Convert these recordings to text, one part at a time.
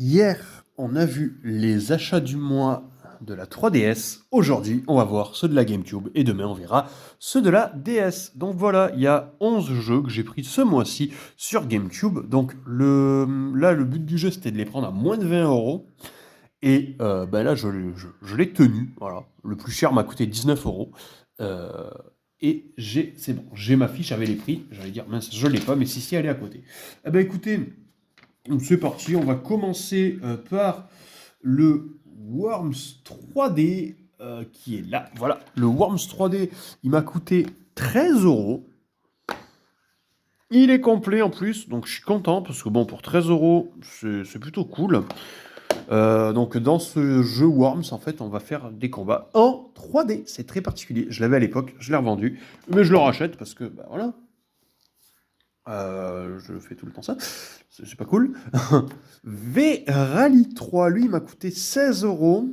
Hier, on a vu les achats du mois de la 3DS. Aujourd'hui, on va voir ceux de la GameCube. Et demain, on verra ceux de la DS. Donc voilà, il y a 11 jeux que j'ai pris ce mois-ci sur GameCube. Donc là, le but du jeu, c'était de les prendre à moins de 20 euros. Et là, je l'ai tenu. Voilà. Le plus cher m'a coûté 19 euros. Euh, c'est bon, j'ai ma fiche avec les prix. J'allais dire, mince, je l'ai pas, mais si, elle est à côté. Eh ben écoutez, donc c'est parti, on va commencer par le Worms 3D qui est là. Voilà, le Worms 3D, il m'a coûté 13 euros. Il est complet en plus, donc je suis content parce que bon, pour 13 euros, c'est plutôt cool. Donc dans ce jeu Worms, en fait, on va faire des combats en 3D. C'est très particulier. Je l'avais à l'époque, je l'ai revendu, mais je le rachète parce que, bah voilà, je fais tout le temps ça. C'est pas cool. V-Rally 3, lui, il m'a coûté 16 euros.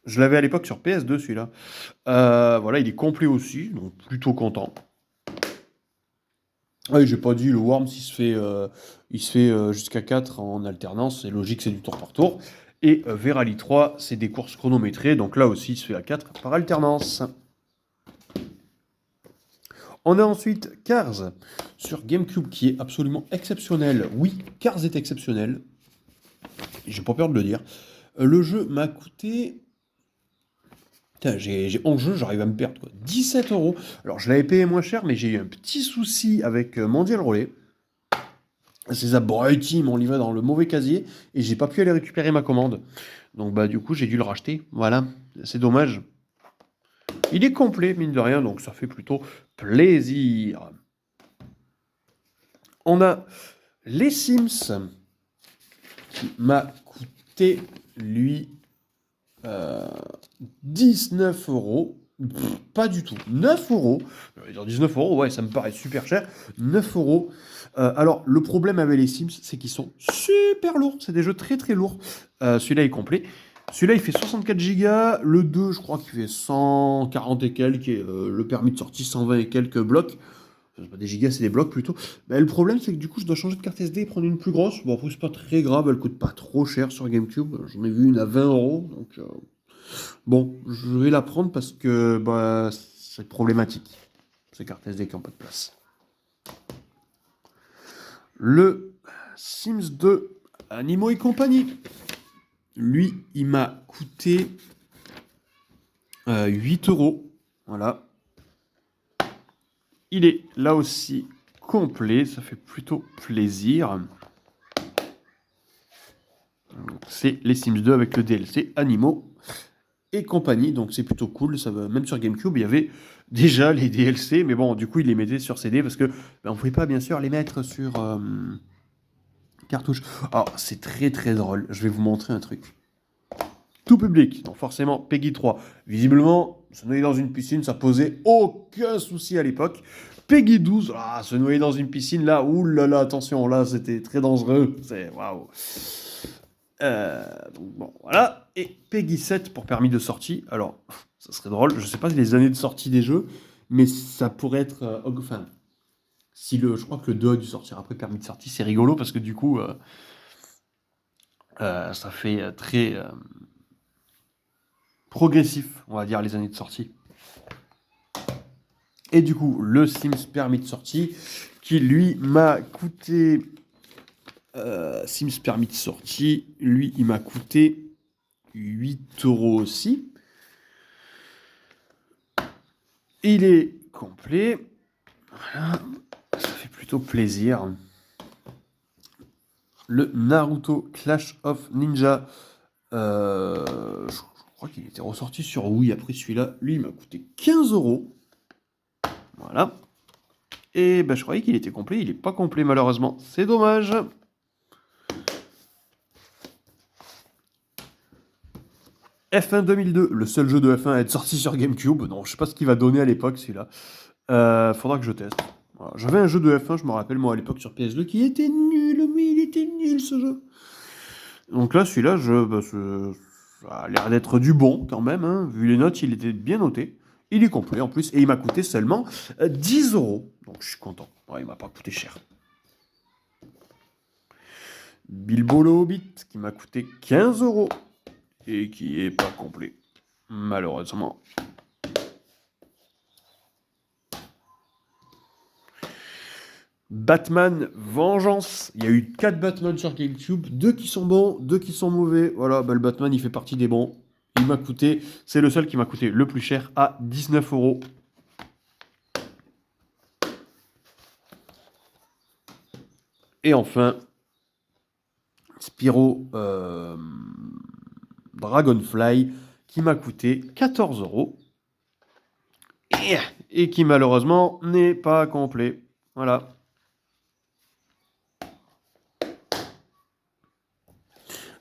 Je l'avais à l'époque sur PS2, celui-là. Voilà, il est complet aussi, donc plutôt content. Oui, j'ai pas dit, le Worms, il se fait jusqu'à 4 en alternance. C'est logique, c'est du tour par tour. Et V-Rally 3, c'est des courses chronométrées, donc là aussi, il se fait à 4 par alternance. On a ensuite Cars sur GameCube qui est absolument exceptionnel. Oui, Cars est exceptionnel. J'ai pas peur de le dire. Le jeu m'a coûté. Putain, j'ai 11 jeux, j'arrive à me perdre quoi. 17 euros. Alors je l'avais payé moins cher, mais j'ai eu un petit souci avec Mondial Relay. Ces abrutis m'ont livré dans le mauvais casier et j'ai pas pu aller récupérer ma commande. Donc bah du coup j'ai dû le racheter. Voilà, c'est dommage. Il est complet, mine de rien, donc ça fait plutôt plaisir. On a les Sims qui m'a coûté, lui, 19 euros. Pas du tout. 9 euros. Je vais dire 19 euros, ouais, ça me paraît super cher. 9 euros. Alors, le problème avec les Sims, c'est qu'ils sont super lourds. C'est des jeux très très lourds. Celui-là est complet. Celui-là, il fait 64 Go. Le 2, je crois qu'il fait 140 et quelques. Et le permis de sortie, 120 et quelques blocs. C'est pas des gigas, c'est des blocs plutôt. Le problème, c'est que du coup, je dois changer de carte SD et prendre une plus grosse. Bon, après, c'est pas très grave, elle coûte pas trop cher sur GameCube. J'en ai vu une à 20 euros. Donc, bon, je vais la prendre parce que bah, c'est problématique. Ces cartes SD qui n'ont pas de place. Le Sims 2 Animaux et compagnie. Lui, il m'a coûté 8 euros. Voilà. Il est là aussi complet. Ça fait plutôt plaisir. C'est les Sims 2 avec le DLC Animaux et compagnie, donc c'est plutôt cool. Ça va, même sur GameCube, il y avait déjà les DLC, mais bon, du coup, ils les mettaient sur CD parce que on ne pouvait pas, bien sûr, les mettre sur cartouche. Alors, c'est très très drôle. Je vais vous montrer un truc. Tout public, donc forcément Peggy 3. Visiblement, se noyer dans une piscine, ça posait aucun souci à l'époque. Peggy 12, se noyer dans une piscine, là, oulala, attention, là, c'était très dangereux. C'est waouh. Donc bon, voilà. Et Peggy 7 pour permis de sortie. Alors, ça serait drôle. Je sais pas les années de sortie des jeux, mais ça pourrait être. Enfin, si je crois que le 2 a dû sortir après permis de sortie, c'est rigolo parce que du coup, ça fait très progressif, on va dire, les années de sortie. Et du coup, le Sims permis de sortie, qui lui m'a coûté. Sims permis de sortie, lui, il m'a coûté 8 euros aussi. Il est complet. Voilà. Ça fait plutôt plaisir. Le Naruto Clash of Ninja. Je crois qu'il était ressorti sur Wii après celui-là. Lui, il m'a coûté 15 euros. Voilà. Et je croyais qu'il était complet. Il n'est pas complet, malheureusement. C'est dommage. F1 2002, le seul jeu de F1 à être sorti sur GameCube. Non, je sais pas ce qu'il va donner à l'époque, celui-là. Faudra que je teste. Voilà. J'avais un jeu de F1, je me rappelle, moi, à l'époque sur PS2, qui était nul, mais il était nul, ce jeu. Donc là, celui-là, ça a l'air d'être du bon, quand même. Hein. Vu les notes, il était bien noté. Il est complet, en plus, et il m'a coûté seulement 10 euros. Donc je suis content. Ouais, il m'a pas coûté cher. Bilbo le Hobbit qui m'a coûté 15 € et qui est pas complet, malheureusement. Batman Vengeance. Il y a eu 4 Batman sur GameCube, 2 qui sont bons, 2 qui sont mauvais. Voilà, bah, le Batman il fait partie des bons. Il m'a coûté, c'est le seul qui m'a coûté le plus cher à 19 €. Et enfin, Spyro Dragonfly qui m'a coûté 14 € et qui malheureusement n'est pas complet. Voilà.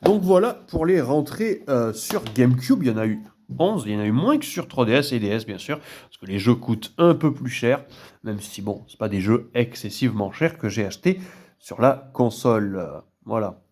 Donc voilà pour les rentrées sur GameCube. Il y en a eu 11, il y en a eu moins que sur 3DS et DS bien sûr, parce que les jeux coûtent un peu plus cher, même si bon, c'est pas des jeux excessivement chers que j'ai achetés sur la console. Voilà.